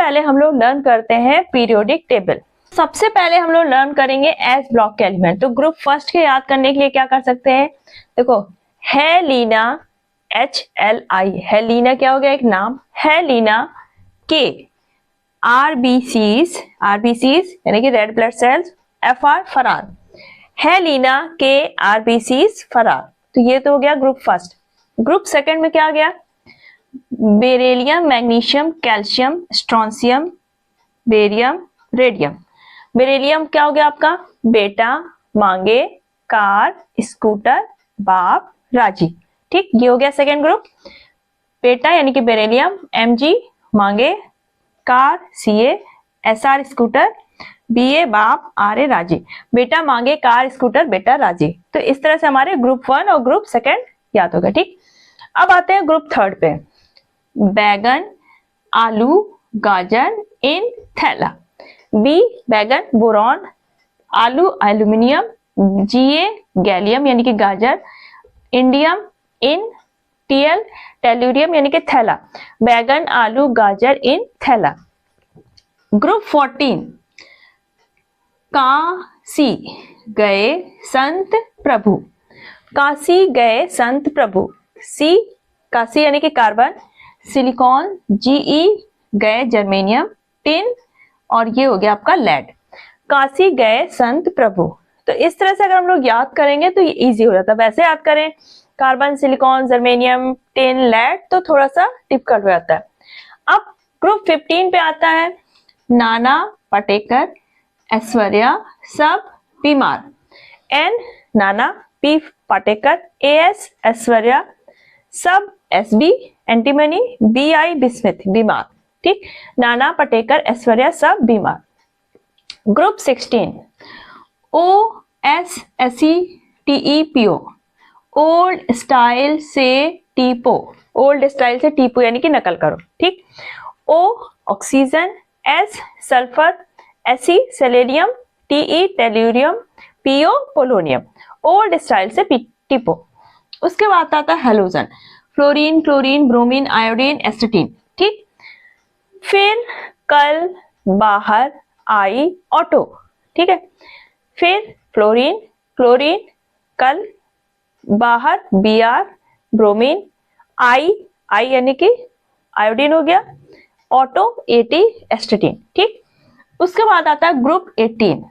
पहले हम लोग लर्न करते हैं पीरियोडिक टेबल। सबसे पहले हम लोग लर्न करेंगे एस ब्लॉक के एलिमेंट। तो ग्रुप फर्स्ट के याद करने के लिए क्या कर सकते हैं, देखो हेलिना, HLI, हेलिना क्या हो गया, एक नाम। हेलिना के RBCs यानी कि रेड ब्लड सेल्स, FR फरार, हेलिना के RBCs फरार। तो ये तो हो गया ग्रुप फर्स्ट। ग्रुप सेकंड में क्या आ गया, beryllium, magnesium, calcium, strontium, barium, radium. Beryllium क्या हो गया आपका, बेटा, मांगे, कार, स्कूटर, बाप, राजी। ठीक, ये हो गया सेकेंड ग्रुप। बेटा यानी कि बेरिलियम, MG, मांगे, car, CA, SR, scooter, BA, बाप, RA, राजी। बेटा, मांगे, कार, स्कूटर, बेटा, राजी। तो इस तरह से हमारे ग्रुप 1 और ग्रुप सेकेंड याद होगा। ठीक, अब आते हैं ग्रुप थर्ड पे। बैगन, आलू, गाजर इन थैला। बी बैगन, बोरॉन, आलू एल्यूमिनियम, GA गैलियम यानी कि गाजर, इंडियम इन TL टेल्यूरियम यानी कि थैला। बैगन, आलू, गाजर इन थैला। ग्रुप 14 काशी गए संत प्रभु। काशी गए संत प्रभु। C काशी यानी कि कार्बन, सिलिकॉन, GE गए जर्मेनियम, टिन, और ये हो गया आपका लेड। काशी गए संत प्रभु। तो इस तरह से अगर हम लोग याद करेंगे तो ये इजी हो जाता है। वैसे याद करें carbon, silicon, germanium, tin, lead तो थोड़ा सा डिफिकल्ट हो जाता है। अब ग्रुप 15 पे आता है नाना पाटेकर, ऐश्वर्या सब बीमार। N नाना, P पाटेकर, AS ऐश्वर्या, सब SB एंटीमनी, BI बिस्मिथ बीमार। ठीक, नाना पाटेकर, ऐश्वर्या सब बीमार। ग्रुप 16 OSSETEPO, ओल्ड स्टाइल से टीपो। ओल्ड स्टाइल से टीपो यानी कि नकल करो। ठीक, O oxygen, S sulphur, Se selenium, Te tellurium, PO polonium. Old style से टीपो। उसके बाद आता है halogen, fluorine, chlorine, bromine, iodine, astatine. ठीक, फिर कल, बाहर, आई, ऑटो। ठीक है, फिर फ्लोरीन, क्लोरीन, कल, बाहर, Br, ब्रोमीन, आई यानी कि आयोडीन हो गया, ऑटो, AT, एस्टेटीन। ठीक, उसके बाद आता है ग्रुप 18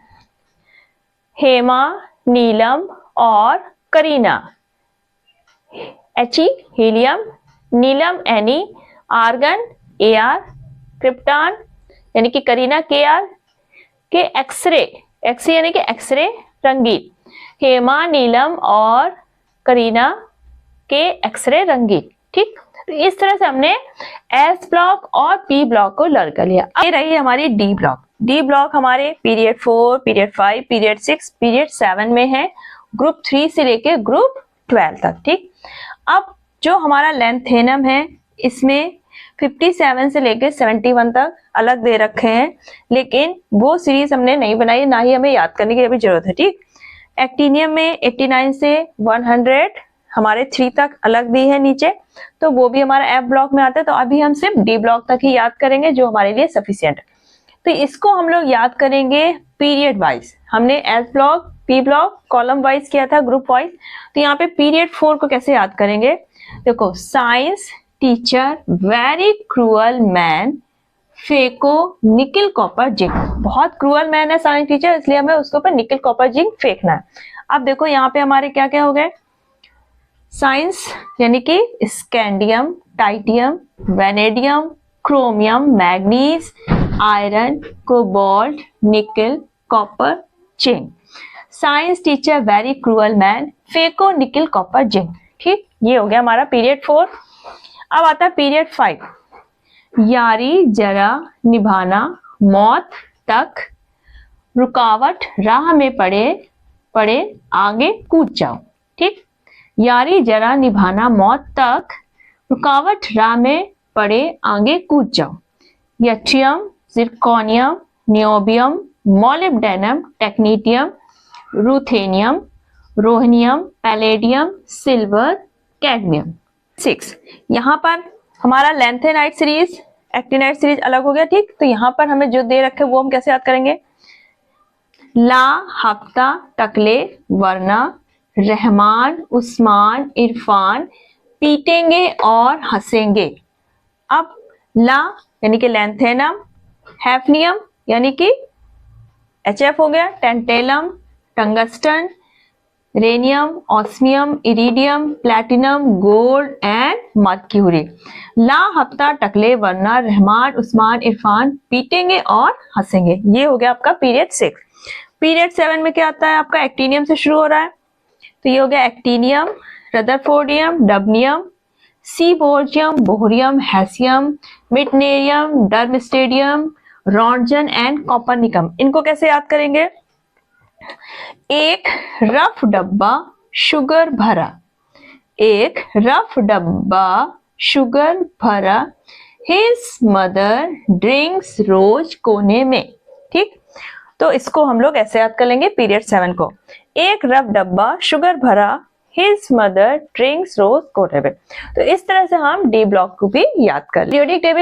हेमा, नीलम और Kareena. He helium, Neelam Ne, argon Ar, krypton यानी कि करीना Kr, के एक्सरे, एक्सरे यानी कि एक्सरे रंगीन। हेमा, नीलम और करीना के एक्सरे रंगीन। ठीक, तो इस तरह से हमने S ब्लॉक और P ब्लॉक को लर्न कर लिया। अब ये रही हमारी D ब्लॉक। D ब्लॉक हमारे पीरियड 4, पीरियड 5, पीरियड 6, पीरियड 7 में है, ग्रुप 3 से लेके ग्रुप 12 तक। ठीक, अब जो हमारा लेंथेनम है इसमें 57 से लेके 71 तक अलग दे रखे हैं, लेकिन वो सीरीज हमने नहीं बनाई, ना ही हमें याद करने की अभी जरूरत है। ठीक, एक्टिनियम में 89 से 100 हमारे 3 तक अलग दी है नीचे, तो वो भी हमारा F ब्लॉक में आता है। तो अभी हम सिर्फ D ब्लॉक तक ही याद करेंगे जो हमारे लिए सफिशिएंट है। तो इसको हम लोग याद करेंगे पीरियड वाइज। हमने S block, P block column wise किया था, ग्रुप वाइज। तो यहाँ पे पीरियड 4 को कैसे याद करेंगे, देखो science teacher very cruel man, फेको निकल कॉपर जिंक। बहुत क्रूअल मैन है साइंस टीचर, इसलिए हमें उसके ऊपर निकल कॉपर जिंक फेंकना है। अब देखो यहाँ पे हमारे क्या क्या हो गए, साइंस यानी कि scandium, titanium, vanadium, chromium, manganese, iron, cobalt, nickel, copper, zinc. Science teacher very cruel man, फेको निकल कॉपर जिंक। ठीक, ये हो गया हमारा पीरियड 4। अब आता है पीरियड 5, यारी जरा निभाना मौत तक, रुकावट राह में पड़े आगे कूद जाओ। ठीक, यारी जरा निभाना मौत तक, रुकावट राह में पड़े आगे कूद जाओ। Yttrium, zirconium, niobium, molybdenum, technetium, ruthenium, rhodium, palladium, silver, cadmium. 6 यहाँ पर हमारा लेंथेनाइट सीरीज एक्टिनाइड सीरीज अलग हो गया, ठीक। तो यहाँ पर हमें जो दे रखे वो हम कैसे याद करेंगे, ला, हफ्ता, टकले, वरना, रहमान, उस्मान, इरफान, पीटेंगे और हंसेंगे। अब ला यानी कि लैंथेनम, हैफनियम यानी कि HF हो गया, tantalum, tungsten, rhenium, osmium, iridium, platinum, gold and mercury. ला, हफ्ता, टकले, वरना, रहमान, उस्मान, इरफान, पीटेंगे और हंसेंगे। ये हो गया आपका पीरियड 6। पीरियड 7 में क्या आता है आपका, एक्टिनियम से शुरू हो रहा है, तो ये हो गया actinium, rutherfordium, dubnium, seaborgium, bohrium, hassium, meitnerium, darmstadtium, roentgenium and copernicium. इनको कैसे याद करेंगे, एक रफ डब्बा शुगर भरा, एक रफ डब्बा शुगर भरा, हिज मदर ड्रिंक्स रोज कोने में, ठीक। तो इसको हम लोग ऐसे याद कर लेंगे पीरियड 7 को, एक रफ डब्बा शुगर भरा, हिज मदर ड्रिंक्स रोज कोने में। तो इस तरह से हम डी ब्लॉक को भी याद कर, पीरियोडिक टेबल